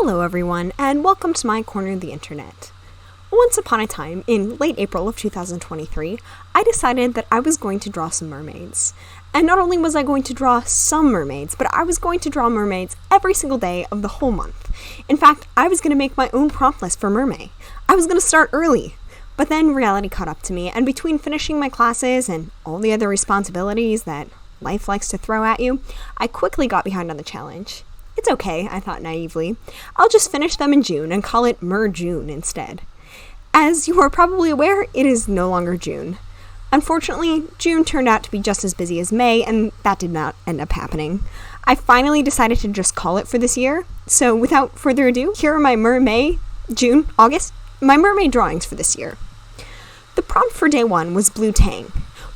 Hello everyone, and welcome to my corner of the internet. Once upon a time, in late April of 2023, I decided that I was going to draw some mermaids. And not only was I going to draw some mermaids, but I was going to draw mermaids every single day of the whole month. In fact, I was going to make my own prompt list for MerMay. I was going to start early. But then reality caught up to me, and between finishing my classes and all the other responsibilities that life likes to throw at you, I quickly got behind on the challenge. It's okay, I thought naively. I'll just finish them in June and call it Mer June instead. As you are probably aware, it is no longer June. Unfortunately, June turned out to be just as busy as May, and that did not end up happening. I finally decided to just call it for this year, so without further ado, here are my May, June, August, my mermaid drawings for this year. The prompt for day one was blue tang.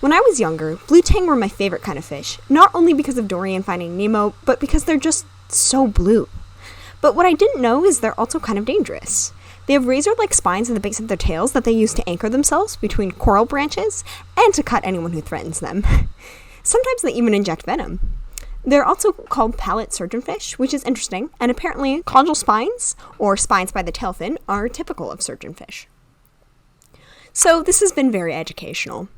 When I was younger, blue tang were my favorite kind of fish, not only because of Dory and Finding Nemo, but because they're just so blue. But what I didn't know is they're also kind of dangerous. They have razor-like spines at the base of their tails that they use to anchor themselves between coral branches and to cut anyone who threatens them. Sometimes they even inject venom. They're also called palate surgeonfish, which is interesting, and apparently caudal spines, or spines by the tail fin, are typical of surgeonfish. So this has been very educational.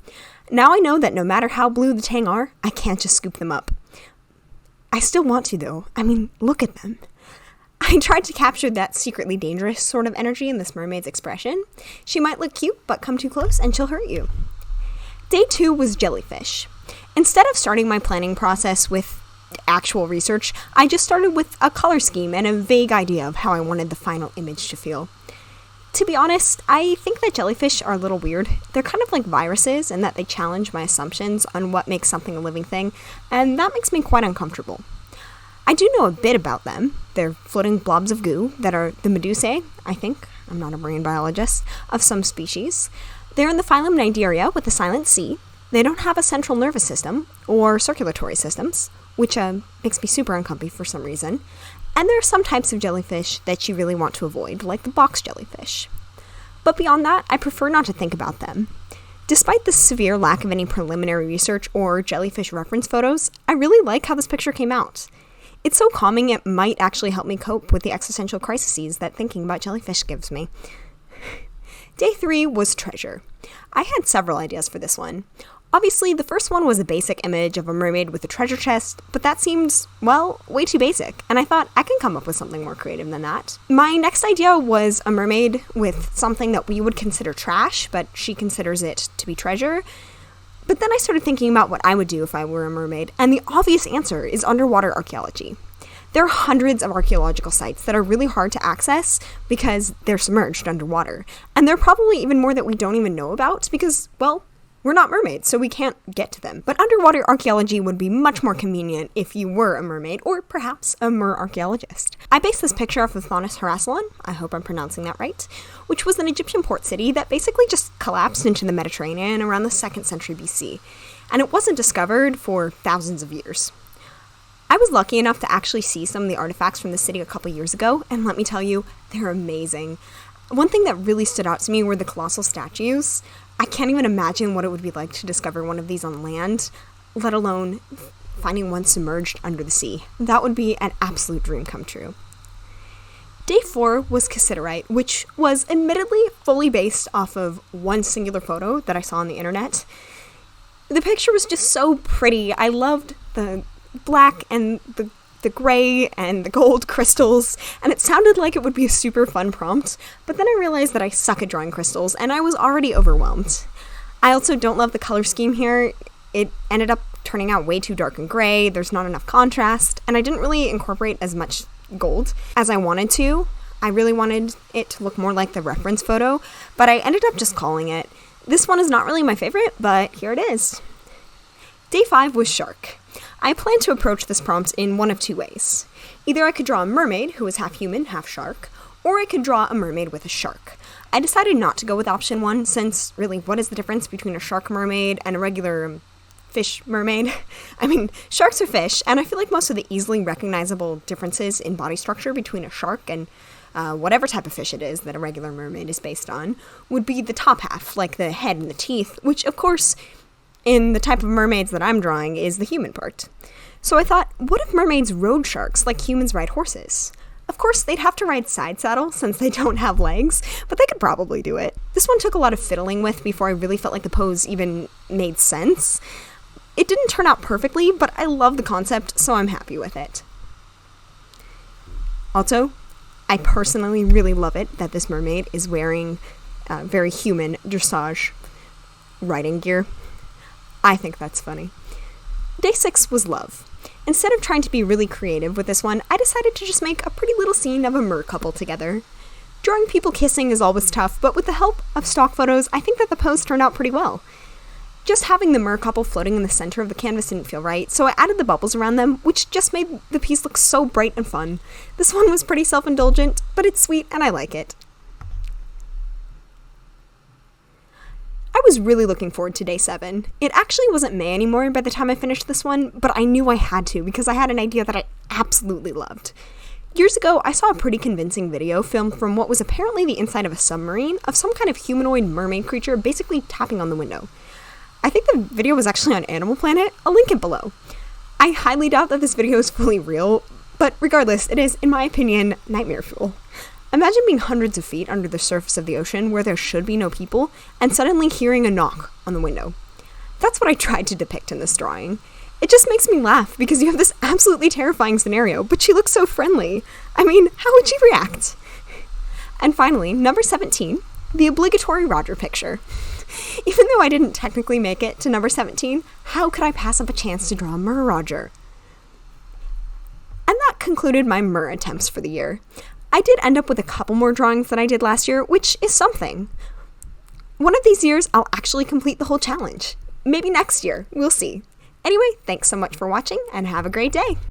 Now I know that no matter how blue the tang are, I can't just scoop them up. I still want to, though. I mean, look at them. I tried to capture that secretly dangerous sort of energy in this mermaid's expression. She might look cute, but come too close and she'll hurt you. Day 2 was jellyfish. Instead of starting my planning process with actual research, I just started with a color scheme and a vague idea of how I wanted the final image to feel. To be honest, I think that jellyfish are a little weird. They're kind of like viruses in that they challenge my assumptions on what makes something a living thing, and that makes me quite uncomfortable. I do know a bit about them. They're floating blobs of goo that are the medusae, I think, I'm not a marine biologist, of some species. They're in the phylum Cnidaria with the silent C. They don't have a central nervous system or circulatory systems, which makes me super uncomfy for some reason. And there are some types of jellyfish that you really want to avoid, like the box jellyfish. But beyond that, I prefer not to think about them. Despite the severe lack of any preliminary research or jellyfish reference photos, I really like how this picture came out. It's so calming it might actually help me cope with the existential crises that thinking about jellyfish gives me. Day 3 was treasure. I had several ideas for this one. Obviously, the first one was a basic image of a mermaid with a treasure chest, but that seemed, well, way too basic, and I thought I can come up with something more creative than that. My next idea was a mermaid with something that we would consider trash, but she considers it to be treasure. But then I started thinking about what I would do if I were a mermaid, and the obvious answer is underwater archaeology. There are hundreds of archaeological sites that are really hard to access because they're submerged underwater, and there are probably even more that we don't even know about because, well, we're not mermaids, so we can't get to them. But underwater archaeology would be much more convenient if you were a mermaid, or perhaps a mer archaeologist. I based this picture off of Thonis Harasalon, I hope I'm pronouncing that right, which was an Egyptian port city that basically just collapsed into the Mediterranean around the 2nd century BC, and it wasn't discovered for thousands of years. I was lucky enough to actually see some of the artifacts from the city a couple years ago, and let me tell you, they're amazing. One thing that really stood out to me were the colossal statues. I can't even imagine what it would be like to discover one of these on land, let alone finding one submerged under the sea. That would be an absolute dream come true. Day 4 was Cassiterite, which was admittedly fully based off of one singular photo that I saw on the internet. The picture was just so pretty. I loved the black and the gray and the gold crystals, and it sounded like it would be a super fun prompt, but then I realized that I suck at drawing crystals, and I was already overwhelmed. I also don't love the color scheme here. It ended up turning out way too dark and gray, there's not enough contrast, and I didn't really incorporate as much gold as I wanted to. I really wanted it to look more like the reference photo, but I ended up just calling it. This one is not really my favorite, but here it is. Day 5 was shark. I plan to approach this prompt in one of two ways. Either I could draw a mermaid who is half human, half shark, or I could draw a mermaid with a shark. I decided not to go with option 1 since, really, what is the difference between a shark mermaid and a regular fish mermaid? I mean, sharks are fish, and I feel like most of the easily recognizable differences in body structure between a shark and whatever type of fish it is that a regular mermaid is based on would be the top half, like the head and the teeth, which, of course, in the type of mermaids that I'm drawing is the human part. So I thought, what if mermaids rode sharks like humans ride horses? Of course, they'd have to ride side saddle since they don't have legs, but they could probably do it. This one took a lot of fiddling with before I really felt like the pose even made sense. It didn't turn out perfectly, but I love the concept, so I'm happy with it. Also, I personally really love it that this mermaid is wearing very human dressage riding gear. I think that's funny. Day 6 was love. Instead of trying to be really creative with this one, I decided to just make a pretty little scene of a mer couple together. Drawing people kissing is always tough, but with the help of stock photos, I think that the pose turned out pretty well. Just having the mer couple floating in the center of the canvas didn't feel right, so I added the bubbles around them, which just made the piece look so bright and fun. This one was pretty self-indulgent, but it's sweet and I like it. I was really looking forward to day 7. It actually wasn't May anymore by the time I finished this one, but I knew I had to because I had an idea that I absolutely loved. Years ago, I saw a pretty convincing video filmed from what was apparently the inside of a submarine of some kind of humanoid mermaid creature basically tapping on the window. I think the video was actually on Animal Planet. I'll link it below. I highly doubt that this video is fully real, but regardless, it is, in my opinion, nightmare fuel. Imagine being hundreds of feet under the surface of the ocean where there should be no people, and suddenly hearing a knock on the window. That's what I tried to depict in this drawing. It just makes me laugh because you have this absolutely terrifying scenario, but she looks so friendly. I mean, how would she react? And finally, number 17, the obligatory Roger picture. Even though I didn't technically make it to number 17, how could I pass up a chance to draw Mer Roger? And that concluded my mer attempts for the year. I did end up with a couple more drawings than I did last year, which is something. One of these years, I'll actually complete the whole challenge. Maybe next year. We'll see. Anyway, thanks so much for watching, and have a great day!